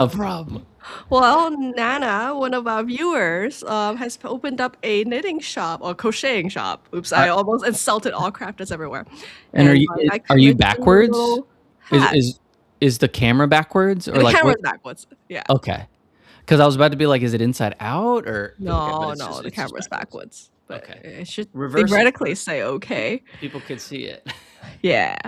A problem. Well, Nana, one of our viewers, has opened up a knitting shop or crocheting shop. Oops, I Are, almost insulted all crafters everywhere. and And my are you christin backwards? little Is hat. is is the camera backwards or The like what? camera's backwards. Yeah. Okay, because I was about to be like, is it inside out or okay? But No, no, the it's just camera's backwards. backwards. But Okay, it should reverse it. theoretically say okay. People could see it. Yeah.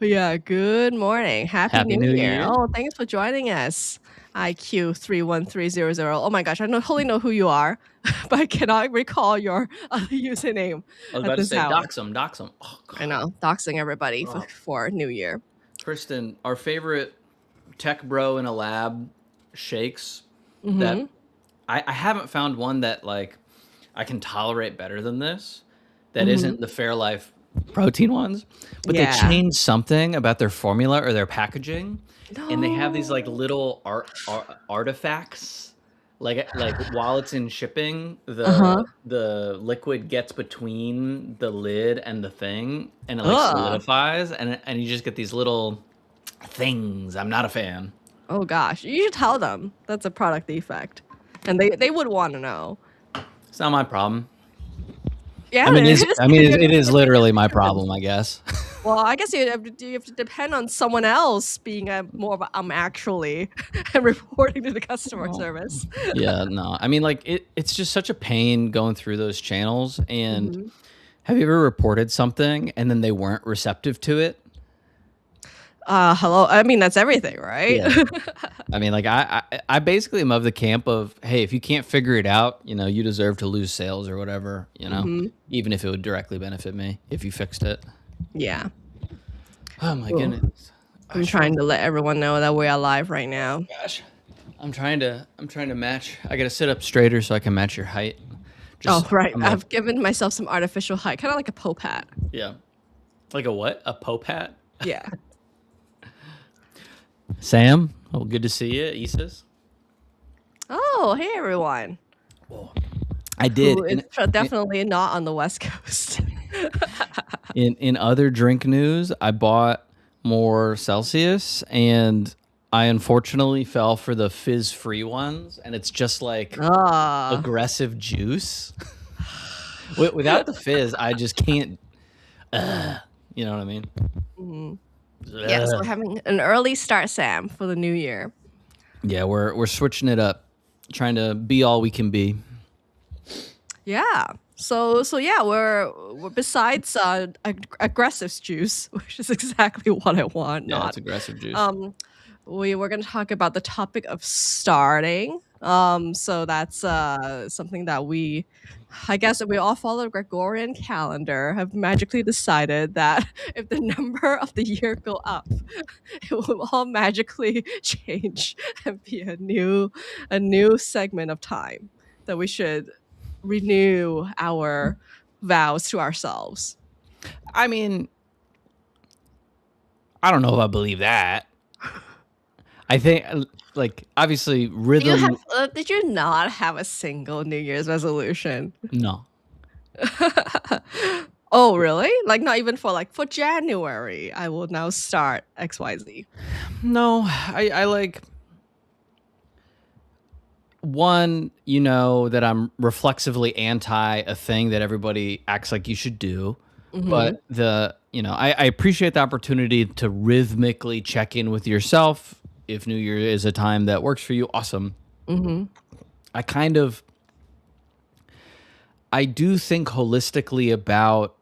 But yeah, good morning. Happy Happy New New Year. Year. Oh, thanks for joining us. IQ31300. Oh my gosh, I totally know who you are, but I cannot recall your other username I was at about to this say hour. dox them, dox them. Oh I God, know, doxing everybody oh. for New Year. Kristen, our favorite tech bro in a lab shakes that Mm-hmm. I haven't found one that like I can tolerate better than this. That Mm-hmm. isn't the Fairlife protein ones, but they Yeah. changed something about their formula or their packaging, and they have these like No. little artifacts. Like while it's in shipping, Uh-huh. the liquid gets between the lid and the thing, and it like Ugh. solidifies, and you just get these little things. I'm not a fan. Oh gosh. You should tell them that's a product defect. And they would want to know. It's not my problem. Yeah, I mean, it is is. I mean, it is literally my problem, I guess. Well, I guess you have to depend on someone else being a more of a, actually and reporting to the customer Well, service. yeah, no. I mean, like it's just such a pain going through those channels. And Hmm. have you ever reported something and then they weren't receptive to it? Hello. I mean, that's everything, right? Yeah. I mean, like I basically am of the camp of, hey, if you can't figure it out, you deserve to lose sales or whatever, Hmm. even if it would directly benefit me if you fixed it. Yeah. Oh my Well, goodness. I I'm sure. trying to let everyone know that we're alive right now. Gosh. I'm trying to match. I got to sit up straighter so I can match your height. Oh, Just right. I'm like, I've given myself some artificial height, kind of like a Pope hat. yeah. Like a what? A Pope hat? Yeah. Sam, well, good to see you. Isis. Oh, hey, everyone. Whoa. I did. Who is definitely not on the West Coast. In other drink news, I bought more Celsius and I unfortunately fell for the fizz-free ones, and it's just like Ah. aggressive juice. Without the fizz, I just can't. You know what I mean? Mhm. Yeah, so we're having an early start, Sam, for the new year. Yeah, we're switching it up, trying to be all we can be. Yeah. So yeah, we're besides aggressive juice, which is exactly what I want. Yeah, Not it's aggressive juice. we were going to talk about the topic of starting. So that's something that I guess if we all follow Gregorian calendar, have magically decided that if the number of the year go up, it will all magically change and be a new segment of time that we should renew our vows to ourselves. I mean, I don't know if I believe that. I think, like, obviously, rhythm. Did you not have a single New Year's resolution? No, Oh, really? Like not even for January, I will now start XYZ. no. I like one. That I'm reflexively anti a thing that everybody acts like you should do, Mhm. but I appreciate the opportunity to rhythmically check in with yourself. If New Year is a time that works for you, awesome. Mhm. I kind of I do think holistically about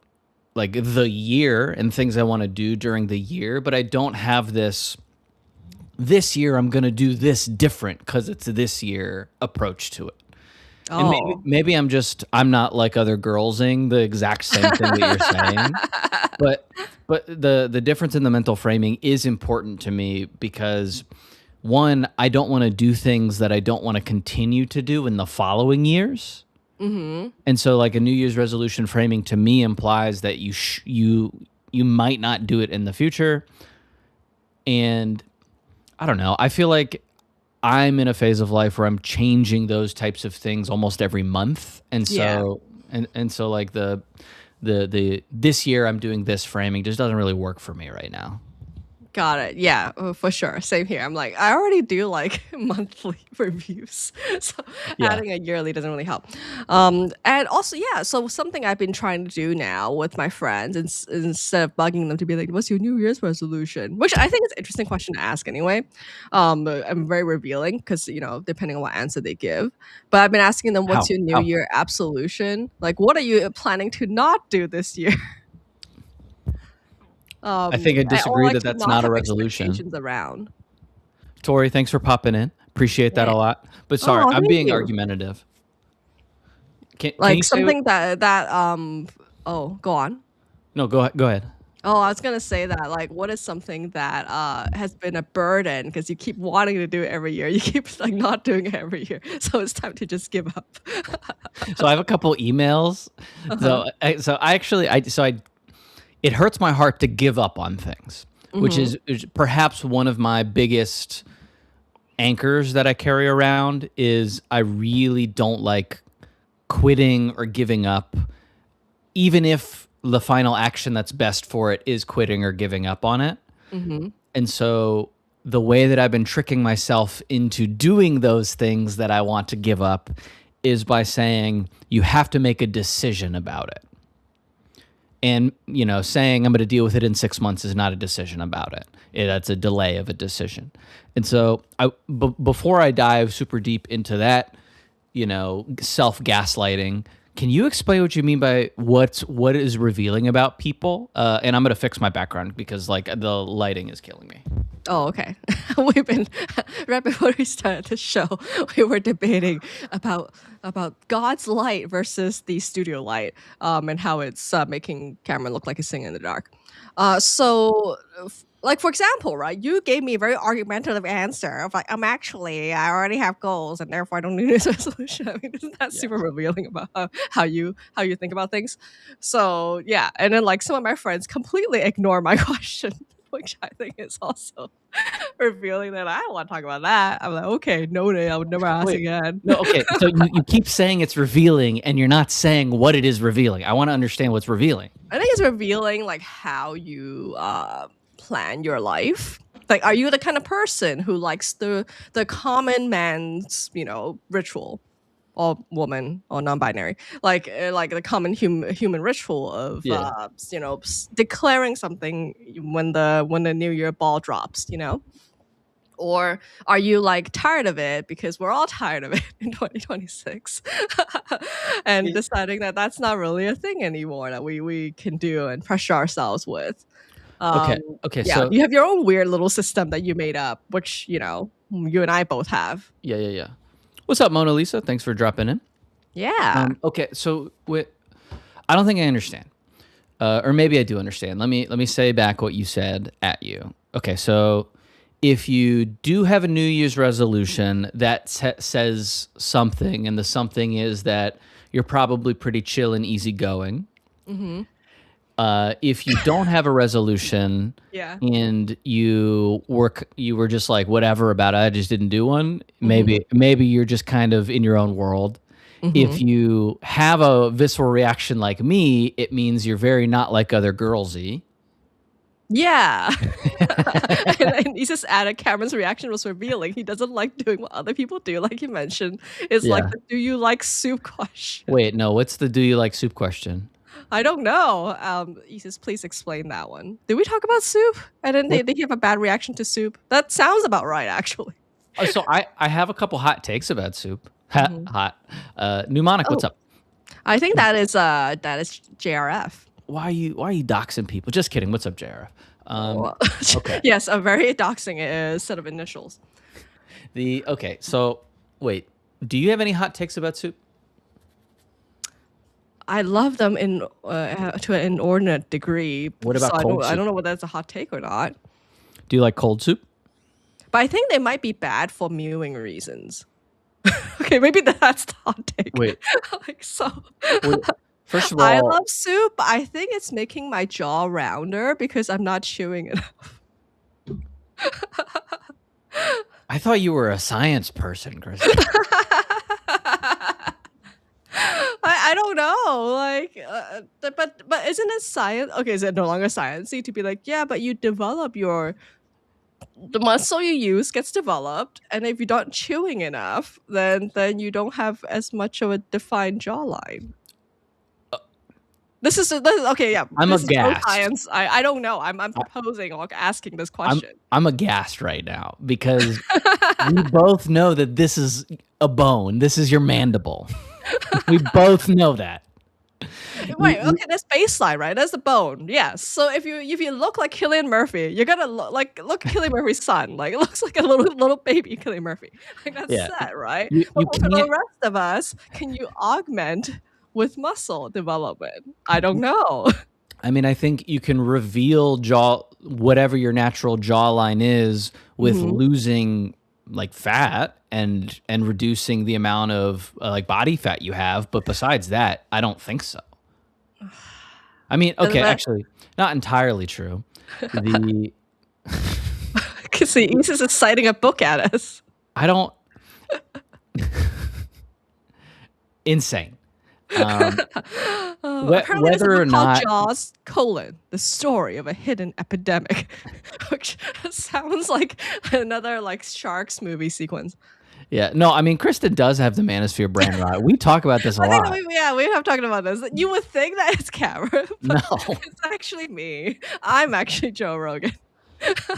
like the year and things I want to do during the year, but I don't have this year I'm going to do this different cuz it's this year approach to it. And maybe Oh. maybe I'm not like other girlsing the exact same thing that you're saying, but the difference in the mental framing is important to me because one, I don't want to do things that I don't want to continue to do in the following years. Mhm. And so like a New Year's resolution framing to me implies that you might not do it in the future. And I don't know. I feel like I'm in a phase of life where I'm changing those types of things almost every month. And Yeah. so and so like the this year I'm doing this framing just doesn't really work for me right now. Got it. Yeah, for sure. Same here. I'm like, I already do like monthly reviews, so Yeah. adding a yearly doesn't really help. And also, yeah. So something I've been trying to do now with my friends, instead of bugging them to be like, "What's your New Year's resolution?" Which I think is an interesting question to ask anyway. I'm very revealing because depending on what answer they give. But I've been asking them, "What's How? your New How? Year absolution? Like, what are you planning to not do this year?" I think I Or disagree like that to that's not not a have resolution. expectations around. Tori, thanks for popping in. Appreciate that Yeah. a lot. But sorry, Oh, I'm thank being you. argumentative. Can you Like say what? something that. Oh, go on. No, go ahead. Oh, I was gonna say that, like, what is something that has been a burden because you keep wanting to do it every year. You keep like not doing it every year, so it's time to just give up. So I have a couple emails. Uh-huh. So I actually I it hurts my heart to give up on things, which Mhm. is perhaps one of my biggest anchors that I carry around is I really don't like quitting or giving up, even if the final action that's best for it is quitting or giving up on it. Mhm. And so the way that I've been tricking myself into doing those things that I want to give up is by saying you have to make a decision about it. And, saying I'm going to deal with it in 6 months is not a decision about it. That's a delay of a decision. And so before I dive super deep into that, self gaslighting, can you explain what you mean by what is revealing about people? And I'm going to fix my background because like the lighting is killing me. Oh, okay. We've been right before we started the show, we were debating about God's light versus the studio light, and how it's making Cameron look like he's singing in the dark. Like for example, right? You gave me a very argumentative answer of like, I already have goals, and therefore I don't need this resolution. I mean, isn't that Yeah. super revealing about how you think about things? So yeah, and then like some of my friends completely ignore my question, which I think is also revealing that I don't want to talk about that. I'm like, okay, noted. I would never ask Wait. again. No, okay. So you keep saying it's revealing and you're not saying what it is revealing. I want to understand what's revealing. I think it's revealing like how you plan your life. Like, are you the kind of person who likes the common man's ritual, or woman, or non-binary, like the common human ritual of Yeah. declaring something when the New Year ball drops, or are you like tired of it because we're all tired of it in 2026 and It- deciding that that's not really a thing anymore that we can do and pressure ourselves with. Okay. um Okay. yeah, So you have your own weird little system that you made up, which you and I both have. yeah. What's up, Mona Lisa? Thanks for dropping in. Yeah. Okay. So I don't think I understand, or maybe I do understand. Let me say back what you said at you. Okay. So if you do have a New Year's resolution that says something, and the something is that you're probably pretty chill and easygoing. Hmm. If you don't have a resolution Yeah. and you were just like whatever about it, I just didn't do one. Hmm. Maybe you're just kind of in your own world. Hmm. If you have a visceral reaction like me, it means you're very not like other girlsy. Yeah. And he just added, Cameron's reaction was revealing. He doesn't like doing what other people do, like you mentioned. It's like Yeah. the "do you like soup" question. Wait, no. What's the do you like soup question? I don't know. He says, please explain that one. Did we talk about soup? And then What? they have a bad reaction to soup. That sounds about right, actually. So I have a couple hot takes about soup. Mhm. Hot. Mnemonic, what's Oh, up? I think that is JRF. Why are you doxing people? Just kidding. What's up, JRF? Oh, Okay. yes, a very doxing set of initials. Okay. So wait, do you have any hot takes about soup? I love them to an inordinate degree. What So about I don't cold I soup? don't know whether that's a hot take or not. Do you like cold soup? But I think they might be bad for mewing reasons. Okay, maybe that's the hot take. Wait. Like so. Wait. First of I all, love soup. I think it's making my jaw rounder because I'm not chewing enough. I thought you were a science person, Kristen. I don't know, like, but isn't it science? Okay, is it no longer sciencey to be like, yeah, but you develop your the muscle you use gets developed, and if you're not chewing enough, then you don't have as much of a defined jawline. This is okay. Yeah, I'm this is no aghast. science. I don't know. I'm proposing or asking this question. I'm aghast right now because we both know that this is a bone. This is your mandible. We both know that. Wait, okay, that's baseline, right? That's the bone. Yes. So if you look like Cillian Murphy, you're gonna look at Cillian Murphy's son. Like it looks like a little baby Cillian Murphy. Like that's Yeah, sad, right? you But for the can't. rest of us, can you augment with muscle development? I don't know. I mean, I think you can reveal whatever your natural jawline is with Mhm. losing like fat and reducing the amount of like body fat you have. But besides that, I don't think so. I mean, Doesn't okay, that actually, not entirely true. The because see, Isis is citing a book at us. I don't insane. Apparently, there's a Whether or book called not, Jaws: The Story of a Hidden Epidemic, which sounds like another like sharks movie sequence. yeah, no, I mean, Kristen does have the Manosphere brand right. We talk about this a I think that lot. we have talked about this. You would think that it's Cameron, No, but it's actually me. I'm actually Joe Rogan.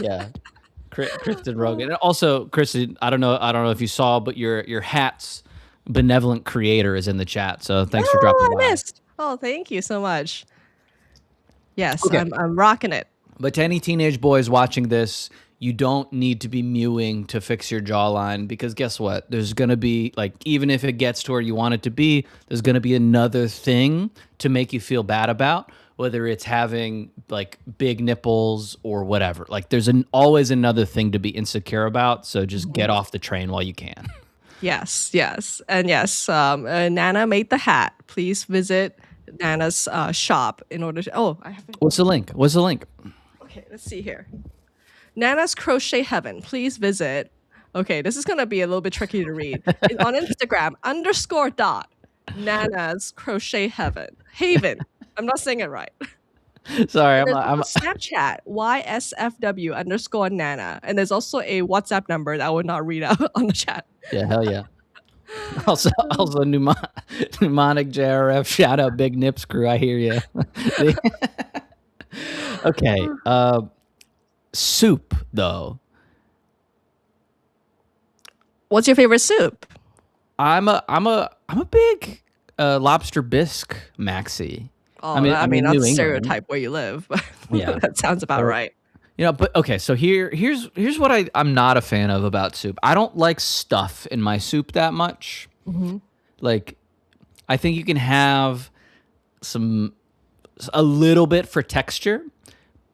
yeah, Kristen Rogan, and also Kristen. I don't know if you saw, but your hat's benevolent creator is in the chat. So thanks for dropping Oh, I by. missed. Oh, thank you so much. Yes, Okay, I'm rocking it. but to any teenage boys watching this, you don't need to be mewing to fix your jawline because guess what? There's going to be, like, even if it gets to where you want it to be, there's going to be another thing to make you feel bad about, whether it's having like big nipples or whatever. Like, there's always another thing to be insecure about. So just get off the train while you can. Yes, yes, and yes. Nana made the hat. Please visit Nana's shop in order to. Oh, I have. What's the link? What's the link? Okay, let's see here. Nana's Crochet Heaven. Please visit. Okay, this is gonna be a little bit tricky to read. It's on Instagram _. Nana's Crochet Heaven. Haven. I'm not saying it right. Sorry, There's also Snapchat YSFW _Nana, and there's also a WhatsApp number that I would not read out on the chat. yeah, hell yeah. Also, mnemonic JRF. Shout out Big Nips crew. I hear you. Okay. Soup though. What's your favorite soup? I'm a big lobster bisque maxi. Oh, I mean, I I'm mean, in not New to England. stereotype where you live, but Yeah. that sounds about right. You know, but okay, so here's what I'm not a fan of about soup. I don't like stuff in my soup that much. Mhm. Like, I think you can have a little bit for texture,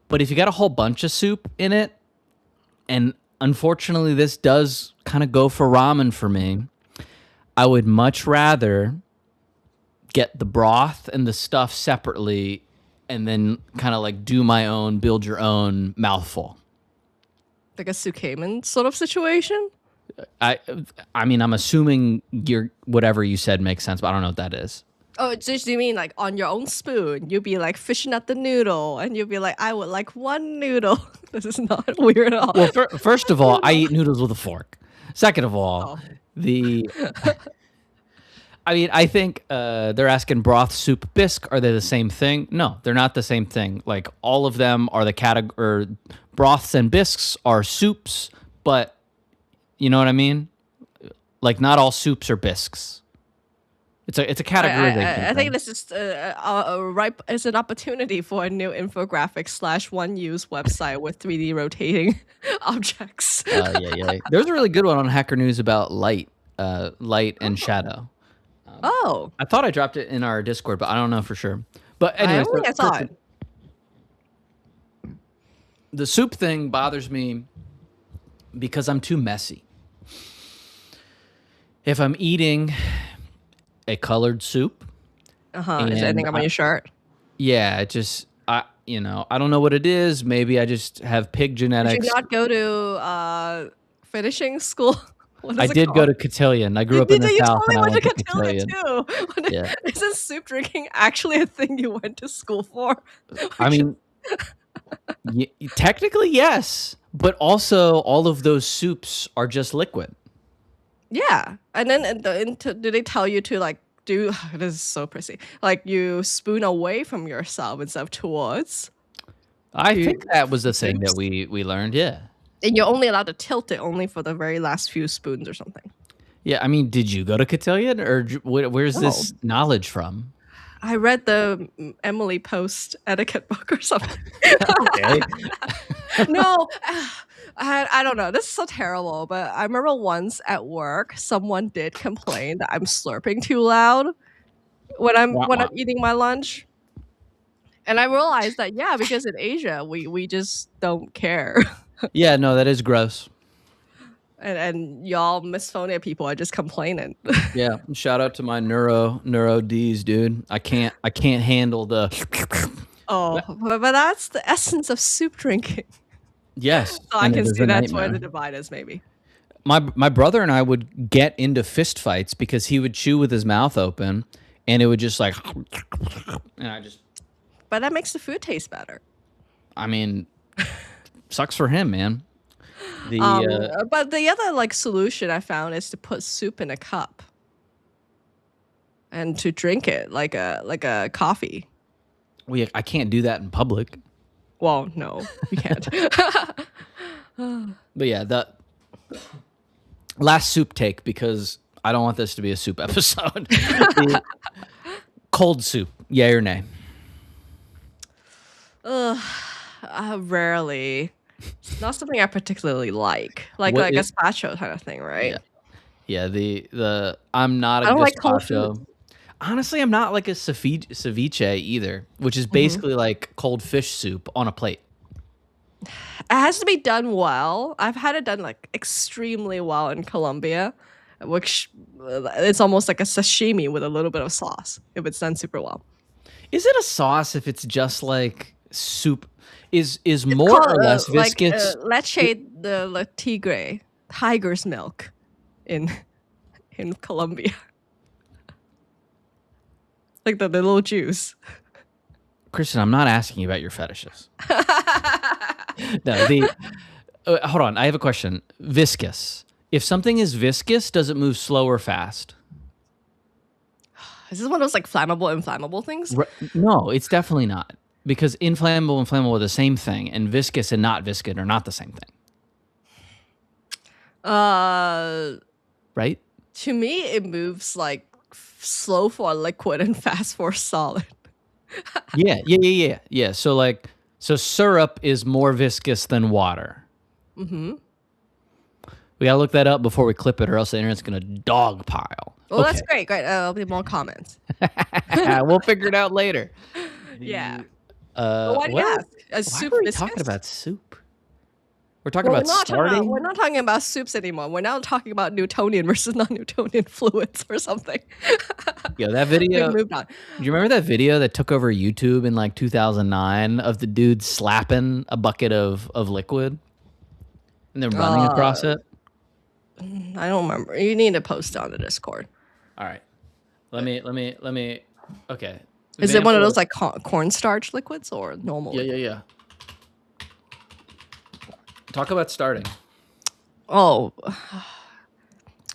but if you got a whole bunch of soup in it, and unfortunately this does kind of go for ramen for me, I would much rather get the broth and the stuff separately and then kind of like do my own, build your own mouthful. Like a Sukeman sort of situation? I I mean, I'm assuming whatever you said makes sense, but I don't know what that is. Oh, do you mean like on your own spoon? You'd be like fishing at the noodle, and you'd be like, I would like one noodle. This is not weird at all. Well, first of all, I eat noodles with a fork. Second of all, the I mean, I think they're asking broth, soup, bisque. Are they the same thing? No, they're not the same thing. Like all of them are the category. Broths and bisques are soups, but you know what I mean. Like not all soups are bisques. It's a categorization. I think this is ripe as an opportunity for a new infographic / one use website with 3D rotating objects. Yeah. There's a really good one on Hacker News about light and shadow. Oh, I thought I dropped it in our Discord, but I don't know for sure. But I anyway, don't think I saw it. The soup thing bothers me because I'm too messy. If I'm eating a colored soup, Is there anything on your shirt? yeah, I don't know what it is. Maybe I just have pig genetics. Did you not go to finishing school? I did go to Cotillion. I grew up in the South, and I went to Cotillion. Too. Yeah. Isn't soup drinking actually a thing you went to school for? I mean, technically yes, But also, all of those soups are just liquid. Yeah, and then do they tell you to like do? This is so prissy. Like you spoon away from yourself instead of towards I to think that was the the thing that soups, we learned. Yeah. and you're only allowed to tilt it only for the very last few spoons or something. Yeah. I mean, did you go to Cotillion or where's No, this knowledge from? I read the Emily Post etiquette book or something. Okay. No, I don't know. This is so terrible, but I remember once at work, someone did complain that I'm slurping too loud Wah, when I'm wah. eating my lunch. And I realized that yeah, because in Asia we just don't care. Yeah, no, that is gross. And y'all misphonia people are just complaining. Yeah, shout out to my neuro D's, dude. I can't handle the. Oh, but that's the essence of soup drinking. Yes, So I and it can is see a that's where the nightmare. divide is maybe. My brother and I would get into fist fights because he would chew with his mouth open, and it would just like, and I just, But that makes the food taste better. I mean, sucks for him, man. Um, The but the other like solution I found is to put soup in a cup and to drink it like a coffee. I can't do that in public. Well, no, you can't. But yeah, the last soup take because I don't want this to be a soup episode. The cold soup, yay or nay? Ugh, rarely. It's not something I particularly like. What Like is gazpacho kind of thing, right? yeah. Yeah, the I'm not a I don't like cold food. gazpacho. Honestly, I'm not like a ceviche either, which is Mhm. basically like cold fish soup on a plate. It has to be done well. I've had it done like extremely well in Colombia, which it's almost like a sashimi with a little bit of sauce if it's done super well. Is it a sauce if it's just like soup? Is It's more called or less viscous? leche It, de la tigre, tiger's milk in in Colombia, like the little juice. Kristen, I'm not asking you about your fetishes. No, the hold on. I have a question. Viscous. If something is viscous, does it move slow or fast? Is this one of those like flammable, inflammable things? No, it's definitely not. Because inflammable and flammable are the same thing, and viscous and not viscous are not the same thing, Uh, right? to me, it moves like slow for liquid and fast for solid. Yeah. So like, so syrup is more viscous than water. Hmm. We gotta look that up before we clip it, or else the internet's gonna dogpile. Well, that's Okay, great. Great. There'll be more comments. we'll figure it out later. Yeah. The But why do you what? ask? Is Why soup were we talking viscous? about soup? We're talking Well, about we're starting. not talking about soups anymore. We're now talking about Newtonian versus non-Newtonian fluids or something. Yeah, that We've video. moved on. Do you remember that video that took over YouTube in like 2009 of the dude slapping a bucket of liquid and then running across Uh, it? I don't remember. You need to post it on the Discord. All right. Let me. Okay. Is it one of Example. those like cornstarch liquids or normal liquid? Yeah. Talk about starting. Oh,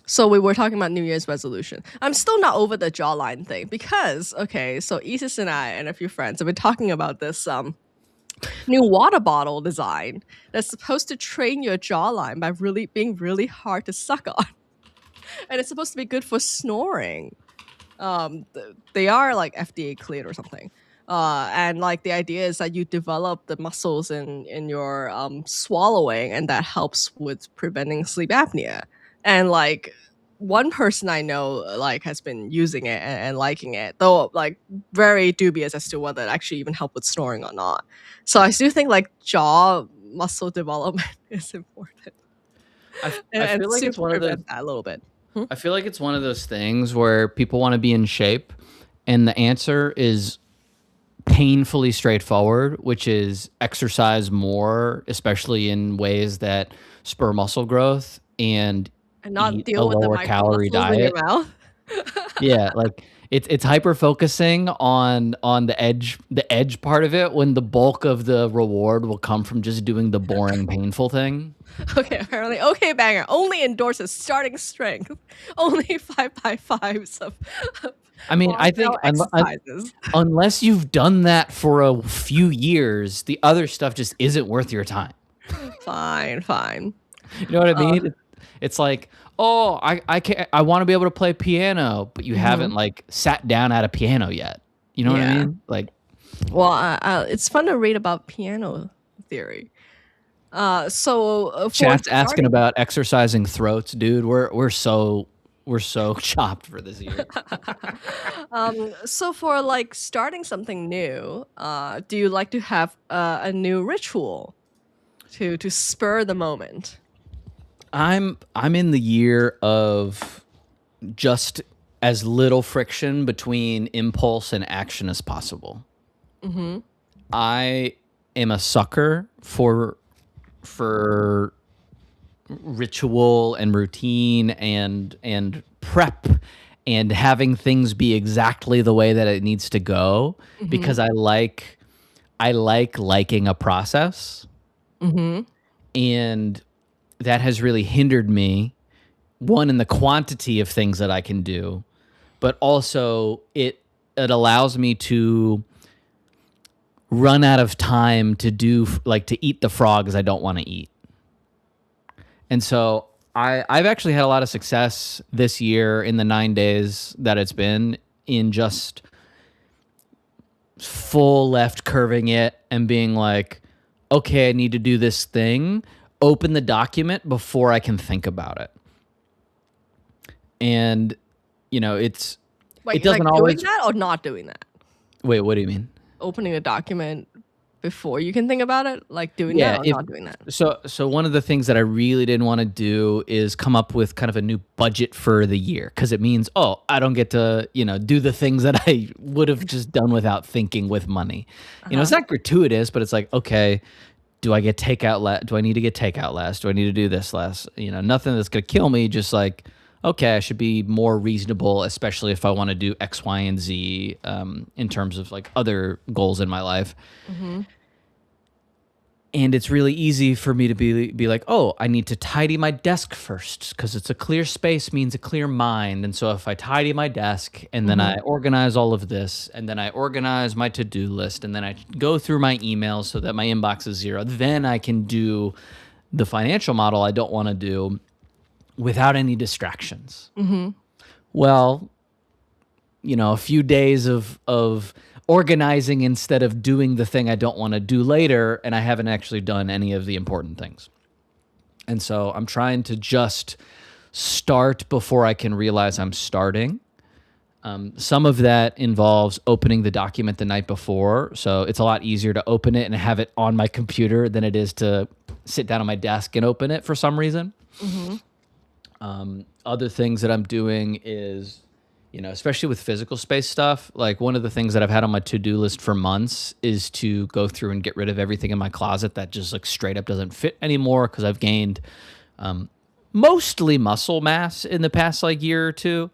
so we were talking about New Year's resolution. I'm still not over the jawline thing because okay, so Isis and I and a few friends have been talking about this new water bottle design that's supposed to train your jawline by really being really hard to suck on, and it's supposed to be good for snoring. They are like FDA cleared or something. And like the idea is that you develop the muscles in your swallowing, and that helps with preventing sleep apnea. And like one person I know like has been using it and liking it, though like very dubious as to whether it actually even help with snoring or not. So I do think like jaw muscle development is important, I and feel like soup it's one of those. prevents that a little bit. Hmm? I feel like it's one of those things where people want to be in shape, and the answer is painfully straightforward, which is exercise more, especially in ways that spur muscle growth and And not eat a deal with the lower micro calorie muscles in your diet. mouth. Yeah, like it's hyper focusing on the edge part of it when the bulk of the reward will come from just doing the boring, painful thing. Okay, apparently, okay, banger only endorses starting strength. Only 5x5s of I mean, I think barbell exercises. unless you've done that for a few years, the other stuff just isn't worth your time. Fine, fine. You know what I Uh, mean? It's like, oh, I want to be able to play piano, but you haven't mhm. like sat down at a piano yet. You know what I Yeah. mean? Like, Well, it's fun to read about piano theory. For chat's asking starting, about exercising throats, dude. We're so chopped for this year. so for like starting something new, do you like to have a new ritual to spur the moment? I'm in the year of just as little friction between impulse and action as possible. Mm-hmm. I am a sucker for ritual and routine and prep and having things be exactly the way that it needs to go Mm-hmm. because I like liking a process, Mm-hmm. and that has really hindered me, one, in the quantity of things that I can do, but also it allows me to run out of time to do like to eat the frogs I don't want to eat. And so I've actually had a lot of success this year in the 9 days that it's been in just full left curving it and being like, okay, I need to do this thing. Open the document before I can think about it. And it Like doesn't doing always. that or not doing that? Wait, what do you mean? Opening a document before you can think about it, like doing that Yeah, or if not doing that? so one of the things that I really didn't want to do is come up with kind of a new budget for the year because it means, oh, I don't get to, do the things that I would have just done without thinking with money. It's Uh-huh. not gratuitous, but it's like, okay, do I get takeout less? Do I need to get takeout less? Do I need to do this less? Nothing that's going to kill me, just like, okay, I should be more reasonable, especially if I want to do X, Y, and Z in terms of like other goals in my life. Mm-hmm. And it's really easy for me to be like, oh, I need to tidy my desk first because it's a clear space means a clear mind. And so if I tidy my desk and then Mm-hmm. I organize all of this and then I organize my to-do list and then I go through my emails so that my inbox is zero, then I can do the financial model I don't want to do without any distractions. Mm-hmm. Well, a few days of organizing instead of doing the thing I don't want to do later, and I haven't actually done any of the important things. And so I'm trying to just start before I can realize I'm starting. Some of that involves opening the document the night before. So it's a lot easier to open it and have it on my computer than it is to sit down on my desk and open it for some reason. Mm-hmm. Other things that I'm doing is, especially with physical space stuff, like one of the things that I've had on my to-do list for months is to go through and get rid of everything in my closet that just like straight up doesn't fit anymore because I've gained mostly muscle mass in the past like year or two,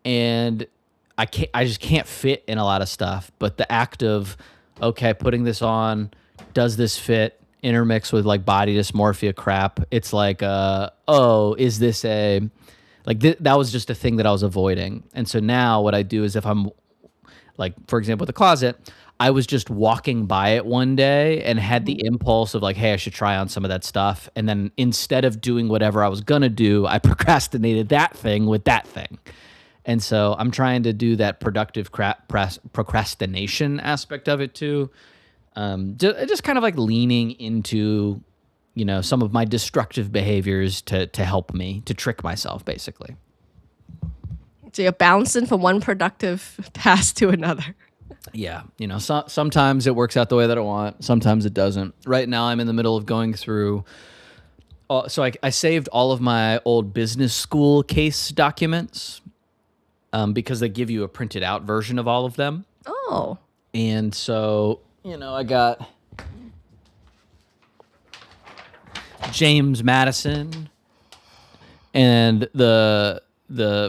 and I just can't fit in a lot of stuff. But the act of, okay, putting this on, does this fit? Intermix with like body dysmorphia crap. It's like, oh, is this that was just a thing that I was avoiding. And so now what I do is if I'm like, for example, the closet, I was just walking by it one day and had the impulse of like, hey, I should try on some of that stuff. And then instead of doing whatever I was going to do, I procrastinated that thing with that thing. And so I'm trying to do that productive procrastination aspect of it too. Just kind of like leaning into, some of my destructive behaviors to help me, to trick myself, basically. So you're bouncing from one productive task to another. Yeah. Sometimes it works out the way that I want. Sometimes it doesn't. Right now I'm in the middle of going through. So I saved all of my old business school case documents because they give you a printed out version of all of them. Oh. And so, I got James Madison and the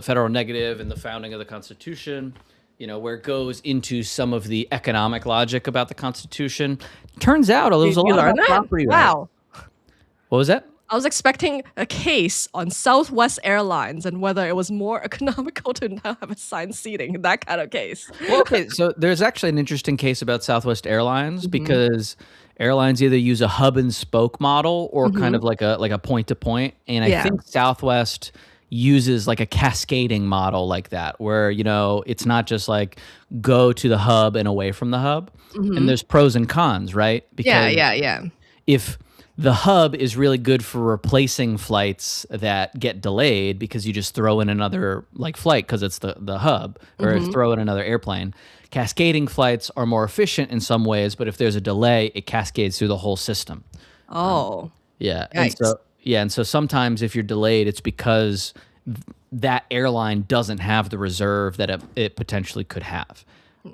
federal negative and the founding of the Constitution. where it goes into some of the economic logic about the Constitution. Turns out it was a You lot learned about that? property rights. Wow. What was that? I was expecting a case on Southwest Airlines and whether it was more economical to now have assigned seating, that kind of case. Well, okay, so there's actually an interesting case about Southwest Airlines because airlines either use a hub and spoke model or kind of like a point to point, and I Yeah. think Southwest uses like a cascading model like that, where it's not just like go to the hub and away from the hub, and there's pros and cons, right? Yeah, Because yeah. if the hub is really good for replacing flights that get delayed because you just throw in another like flight because it's the hub, or throw in another airplane. Cascading flights are more efficient in some ways, but if there's a delay, it cascades through the whole system. Oh. Yeah. Yikes. And so sometimes if you're delayed, it's because that airline doesn't have the reserve that it potentially could have.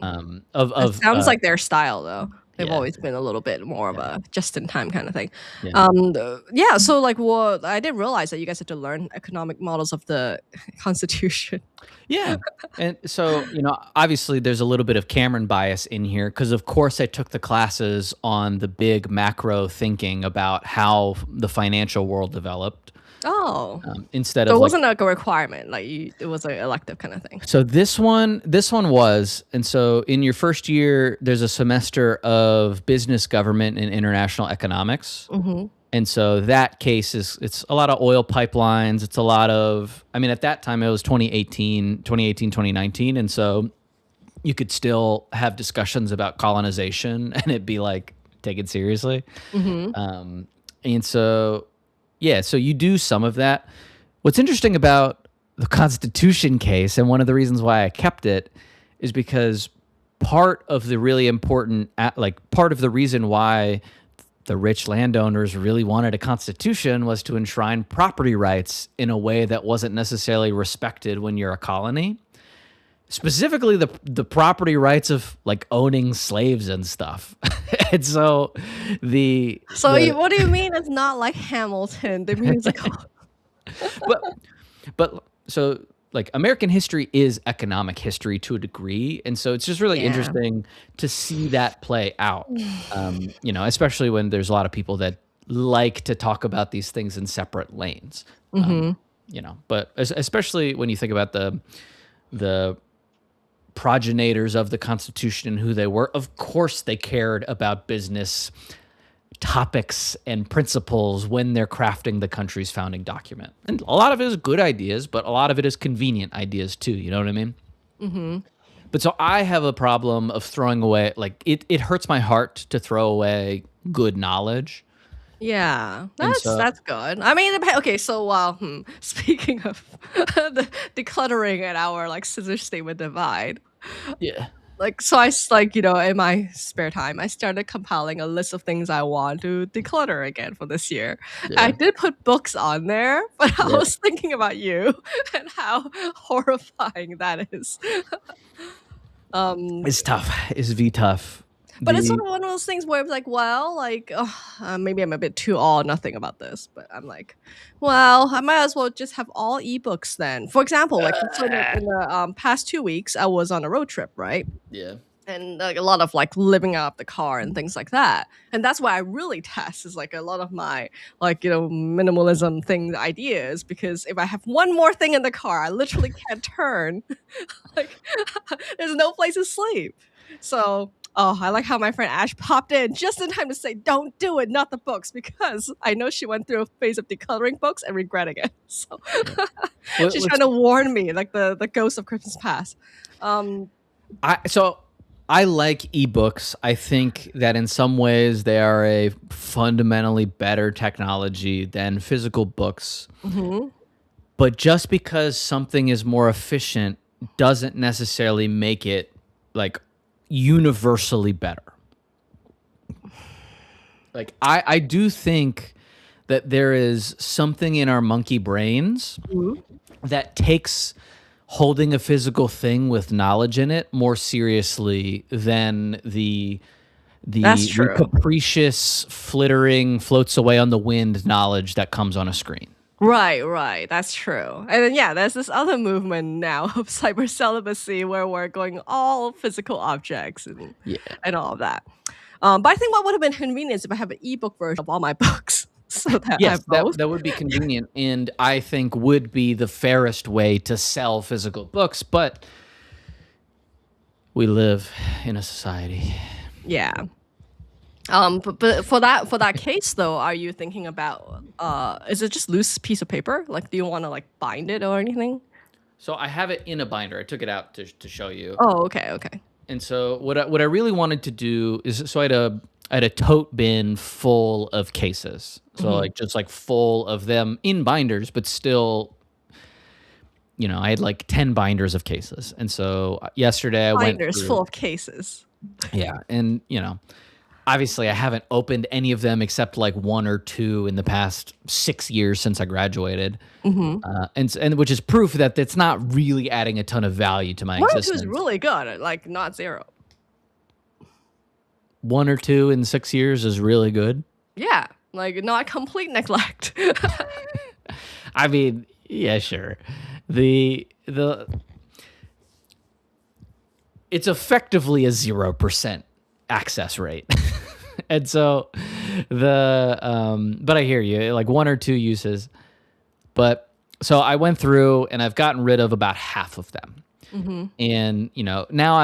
Sounds like their style, though. They've Yeah. always been a little bit more of a just-in-time kind of thing. Yeah. So like, I didn't realize that you guys had to learn economic models of the Constitution. Yeah. And so, obviously there's a little bit of Cameron bias in here because, of course, I took the classes on the big macro thinking about how the financial world developed Oh. instead So of it like. wasn't like a requirement, like it was an elective kind of thing. So this one was, and so in your first year, there's a semester of business, government, and international economics. And so that case it's a lot of oil pipelines. It's a lot of, I mean, at that time it was 2019. And so you could still have discussions about colonization and it'd be like taken seriously. And so, yeah, so you do some of that. What's interesting about the Constitution case, and one of the reasons why I kept it, is because part of the really important, part of the reason why the rich landowners really wanted a constitution was to enshrine property rights in a way that wasn't necessarily respected when you're a colony. Specifically, the property rights of like owning slaves and stuff. And so What do you mean it's not like Hamilton, the musical? but so like American history is economic history to a degree, and so it's just really interesting to see that play out. Especially when there's a lot of people that like to talk about these things in separate lanes. But especially when you think about the progenitors of the Constitution and who they were, of course they cared about business topics and principles when they're crafting the country's founding document. And a lot of it is good ideas, but a lot of it is convenient ideas too. You know what I mean? But so I have a problem of throwing away, like it hurts my heart to throw away good knowledge. Yeah, that's good. I mean, okay, so speaking of the decluttering at our like scissor statement divide, Yeah. like in my spare time, I started compiling a list of things I want to declutter again for this year. I did put books on there, but I was thinking about you and how horrifying that is. It's tough. It's tough. But it's sort of one of those things where it's like, maybe I'm a bit too all or nothing about this, but I'm like, well, I might as well just have all ebooks then. For example, like so in the past 2 weeks, I was on a road trip, right? Yeah. And like a lot of like living out of the car and things like that. And that's why I really test is like a lot of my minimalism thing ideas, because if I have one more thing in the car, I literally can't turn. Like there's no place to sleep. So I like how my friend Ash popped in just in time to say, don't do it, not the books, because I know she went through a phase of decluttering books and regretting it. So she's trying to warn me, like the ghost of Christmas past. I like ebooks. I think that in some ways they are a fundamentally better technology than physical books. But just because something is more efficient doesn't necessarily make it like universally better. Like I do think that there is something in our monkey brains that takes holding a physical thing with knowledge in it more seriously than the That's true. capricious, flittering, floats away on the wind knowledge that comes on a screen. Right, right. That's true. And then yeah, there's this other movement now of cyber celibacy where we're going all physical objects Yeah. and all of that. But I think what would have been convenient is if I have an ebook version of all my books so that I Yes, have that both. that would be convenient, and I think would be the fairest way to sell physical books, but we live in a society. Yeah. But for that case though, are you thinking about is it just loose piece of paper? Like do you want to like bind it or anything? So I have it in a binder. I took it out to show you. Oh, okay, okay. And so what I really wanted to do is so I had a tote bin full of cases. So Hmm. like just like full of them in binders, but still, I had like 10 binders of cases. And so yesterday I went Binders through, full of cases. yeah, and obviously I haven't opened any of them except like one or two in the past 6 years since I graduated. Hmm. And which is proof that it's not really adding a ton of value to my One or two is existence. really good, like not zero. One or two in 6 years is really good. Yeah, like not complete neglect. I mean, yeah, sure. The it's effectively a 0% access rate. And so but I hear you, like one or two uses. But so I went through and I've gotten rid of about half of them. Hmm. And, now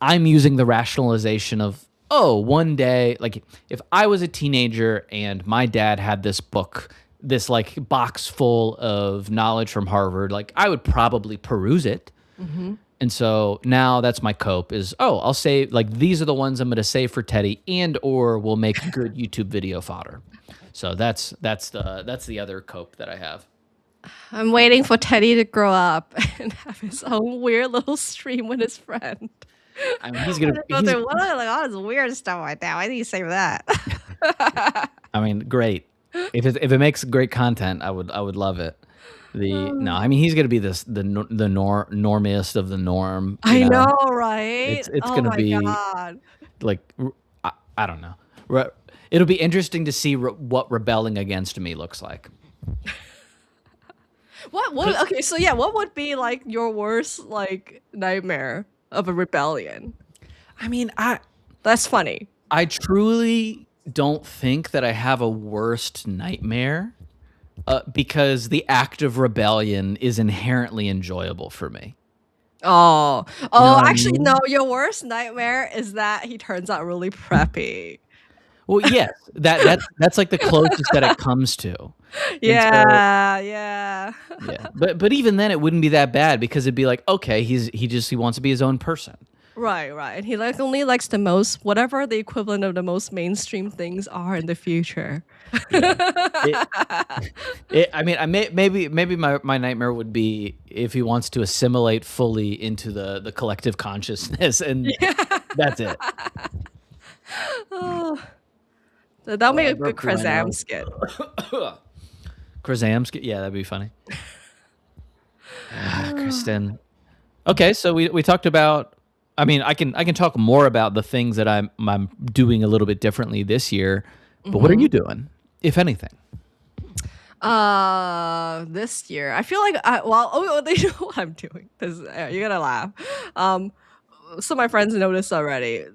I'm using the rationalization of, oh, one day, like if I was a teenager and my dad had this book, this like box full of knowledge from Harvard, like I would probably peruse it. Hmm. And so now that's my cope is, oh, I'll save, like these are the ones I'm going to save for Teddy, and or we'll make good YouTube video fodder. So that's the other cope that I have. I'm waiting for Teddy to grow up and have his own weird little stream with his friend. I mean, And I go through, what are like all this weird stuff like that? Why do you say that? I mean, great. If it makes great content, I would love it. No, I mean he's gonna be the normiest of the norm. I know, right? It's Oh gonna my be god. like I don't know. It'll be interesting to see what rebelling against me looks like. What okay, so yeah, what would be like your worst like nightmare of a rebellion? I mean, That's funny. I truly don't think that I have a worst nightmare, because the act of rebellion is inherently enjoyable for me. Oh. You know Oh, what I actually no, mean? your worst nightmare is that he turns out really preppy. Well, yes, that's like the closest that it comes to. And so, Yeah, yeah. yeah, but even then, it wouldn't be that bad because it'd be like, okay, he wants to be his own person. Right, right. And he like only likes the most whatever the equivalent of the most mainstream things are in the future. Yeah. I mean, maybe my nightmare would be if he wants to assimilate fully into the collective consciousness, and Yeah. that's it. Oh, that'll Oh, make I a good burped through my Krazam nose. skit. Krazam's, yeah, that'd be funny. Kristen. Okay, so we talked about. I mean, I can talk more about the things that I'm doing a little bit differently this year. But what are Hmm. you doing, if anything? This year I feel like they know what I'm doing because you're gonna laugh. Um, so my friends noticed already.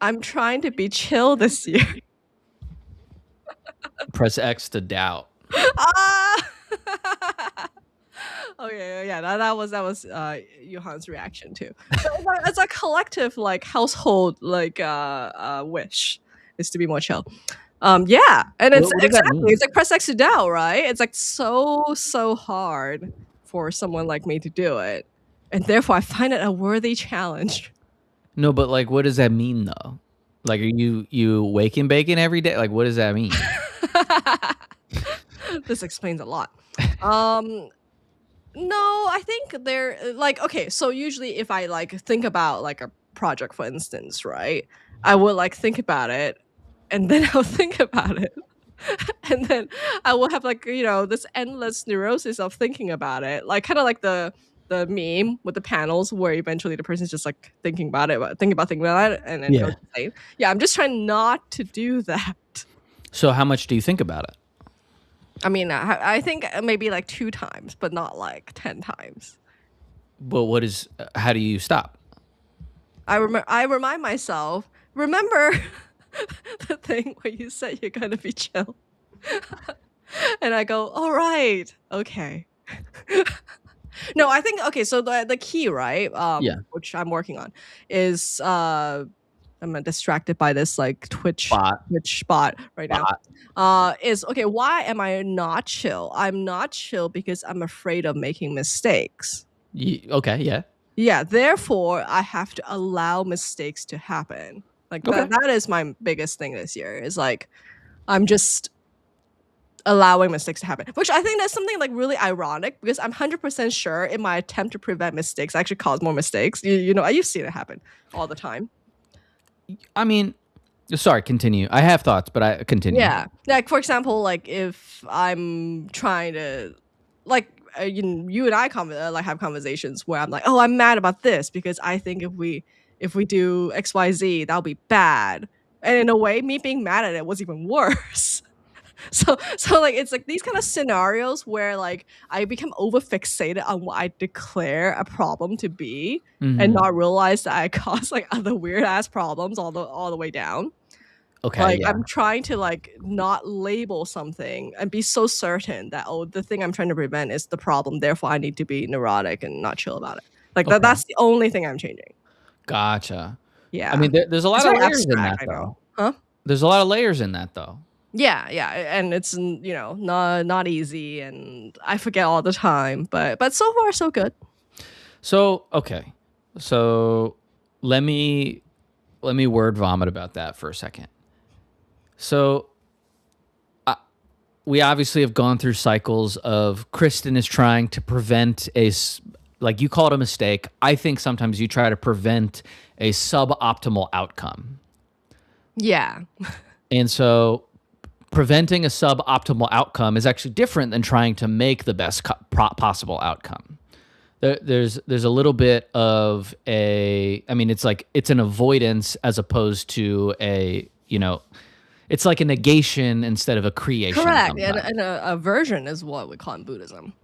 I'm trying to be chill this year. Press X to doubt. Ah! Okay, yeah, that was Johan's reaction too. So it's a collective like household like wish is to be more chill. Yeah, and it's What does that exactly mean? it's like press X to doubt, right? It's like so hard for someone like me to do it, and therefore I find it a worthy challenge. No, but like, what does that mean though? Like, are you waking bacon every day? Like, what does that mean? This explains a lot. Um, No, I think they're like okay, so usually if I like think about like a project for instance, right? I would like think about it and then I'll think about it. And then I will have like, this endless neurosis of thinking about it. Like kind of like the meme with the panels where eventually the person's just like thinking about it, thinking about it and then goes Yeah. insane. Yeah, I'm just trying not to do that. So how much do you think about it? I mean, I think maybe like 2 times, but not like 10 times. But what is how do you stop? I remind myself, remember the thing where you said you're gonna be chill, and I go, all right, okay. No, I think okay. So the key, right? Yeah. Which I'm working on, is I'm distracted by this like Spot. Twitch spot right now. Spot. Is okay. Why am I not chill? I'm not chill because I'm afraid of making mistakes. Okay, yeah. Yeah, therefore I have to allow mistakes to happen. Like Okay. that is my biggest thing this year. Is like I'm just allowing mistakes to happen, which I think that's something like really ironic because I'm 100% sure in my attempt to prevent mistakes, I actually cause more mistakes. You know, you've seen it happen all the time. I mean, sorry, continue. I have thoughts, but I continue. Yeah, like for example, like if I'm trying to, like you and I like have conversations where I'm like, oh, I'm mad about this because I think if we do X Y Z, that'll be bad. And in a way, me being mad at it was even worse. So like it's like these kind of scenarios where like I become over fixated on what I declare a problem to be and Mhm. not realize that I cause like other weird ass problems all the way down. Okay, Like yeah. I'm trying to like not label something and be so certain that oh the thing I'm trying to prevent is the problem, therefore I need to be neurotic and not chill about it. Like Okay. that's the only thing I'm changing. Gotcha. I Yeah. mean, there's a It's lot of very layers in abstract, that I know. though. Huh? There's a lot of layers in that though. Yeah, yeah, and it's you know not easy, and I forget all the time, but so far so good. So, okay. So, let me word vomit about that for a second. So, we obviously have gone through cycles of Kristen is trying to prevent like you call it a mistake. I think sometimes you try to prevent a suboptimal outcome. Yeah, And so preventing a suboptimal outcome is actually different than trying to make the best possible outcome. There's a little bit of I mean, it's like it's an avoidance as opposed to it's like a negation instead of a creation correct. sometimes. And a aversion is what we call in Buddhism.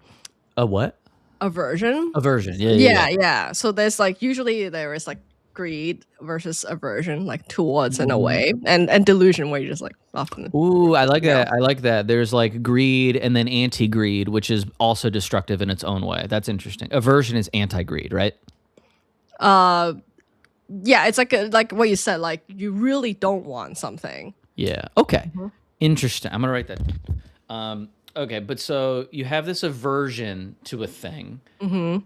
A what? Aversion. Aversion. Yeah, yeah, yeah. Yeah, yeah. So there's like usually there is like greed versus aversion, like towards in a Mhm. way, and delusion where you just like often. Ooh, I like You know. that. I like that. There's like greed and then anti-greed, which is also destructive in its own way. That's interesting. Aversion is anti-greed, right? Uh, yeah, it's like what you said. Like you really don't want something. Yeah. Okay. Mhm. Interesting. I'm gonna write that. Okay, but so you have this aversion to a thing, Mhm.